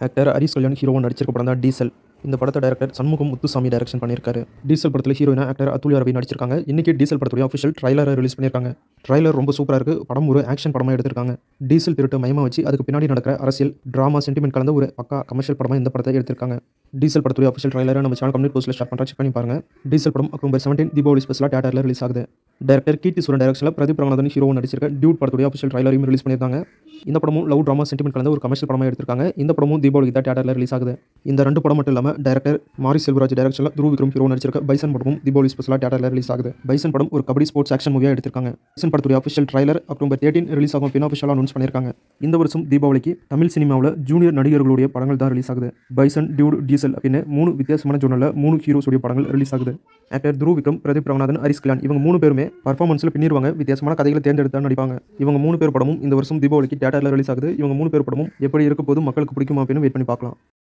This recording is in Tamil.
ஆக்டர் ஹரிஷ் கல்யாண் ஹீரோவா நடிச்சிருக்க படம் தான் டீசல். இந்த படத்த டைரக்டர் சண்முகம் முத்துசாமி டைரக்ஷன் பண்ணியிருக்காரு. டீசல் படத்துல ஹீரோயினா ஆக்டர் அதுல்யா ரவி நடிச்சிருக்காங்க. இன்னைக்கு டீசல் படத்துடைய ஆஃபிஷியல் ட்ரைலரை ரிலீஸ் பண்ணியிருக்காங்க. ட்ரைலர் ரொம்ப சூப்பரா இருக்கு. படம் ஒரு ஆக்ஷன் படமா எடுத்திருக்காங்க. டீசல் திருட்ட மையமா வச்சு அதுக்கு பின்னாடி நடக்கிற அரசியல், டிராமா, சென்டிமெண்ட் கலந்த ஒரு பக்கா கமர்ஷியல் படமா இந்த படத்தை எடுத்திருக்காங்க. டீசல் படத்துடைய ஆஃபிஷியல் ட்ரைலரை நம்ம சேனல் கம்யூனிட்டி போஸ்ட்ல ஷேர் பண்றேன். செக் பண்ணி பாருங்க. டீசல் படம் அக்டோபர் 17 தீபாவளி ஸ்பெஷலா தியேட்டர்ல ரிலீஸ் ஆகுது. டைரக்டர் கீர்த்தி சுரன் டைரக்ஷன்ல பிரதீப் ரங்கநாதன் ஹீரோவா நடிச்சிருக்க டியூட் படத்துடைய ஆஃபிஷியல் ட்ரைலரையும் ரிலீஸ் பண்ணியிருக்காங்க. இந்த படமும் லவ், டிராமா, சென்டிமெண்ட் கலந்த ஒரு கமர்ஷியல் படமா எடுத்திருக்காங்க. இந்த படமும் தீபாவளிக்கு தான் தியேட்டர்ல ரிலீஸ் ஆகுது. இந்த 2 படம் மட்டும் இல்லாம டைரக்டர் மாரி செல்வராஜ் டைரக்ஷன்ல துருவ் விக்ரம் ஹீரோ நடிச்சிருக்க பைசன் படமும் தீபாவளி ஸ்பெஷலா தியேட்டர்ல ரிலீஸ் ஆகுது. பைசன் படம் ஒரு கபடி ஸ்போர்ட்ஸ் ஆக்ஷன் மூவியா எடுத்திருக்காங்க. பைசன் படத்துடைய ஆஃபிஷியல் ட்ரைலர் அக்டோபர் 13 ரிலீஸ் ஆகும் அப்படின்னு ஆஃபிஷியலா அனௌன்ஸ் பண்ணியிருக்காங்க. இந்த வருஷம் தீபாவளிக்கு தமிழ் சினிமாவில் ஜூனியர் நடிகர்களுடைய படங்கள் தான் ரிலீஸ் ஆகுது. பைசன், டியூட், டீசல் அப்படின்னு 3 வித்தியாசமான ஜோனர்ல 3 ஹீரோஸுடைய படங்கள் ரிலீஸ் ஆகுது. ஆக்டர் துருவ் விக்ரம், பிரதீப் ரங்கநாதன், ஹரிஷ் கல்யாண் இவங்க 3 பேருமே பர்ஃபார்மன்ஸ்ல பின்னிருவாங்க. வித்தியாசமான கதைகளை தேர்ந்தெடுத்து தான் நடிப்பாங்க. இவங்க 3 பேர் படமும் இந்த வருஷம் தீபாவளிக்கு தியேட்டர்ல ரிலீஸ் ஆகுது. இவங்க 3 பேர் படமும் எப்படி இருக்க போது மக்களுக்கு பிடிக்குமா அப்படின்னு வெயிட் பண்ணி பார்க்கலாம்.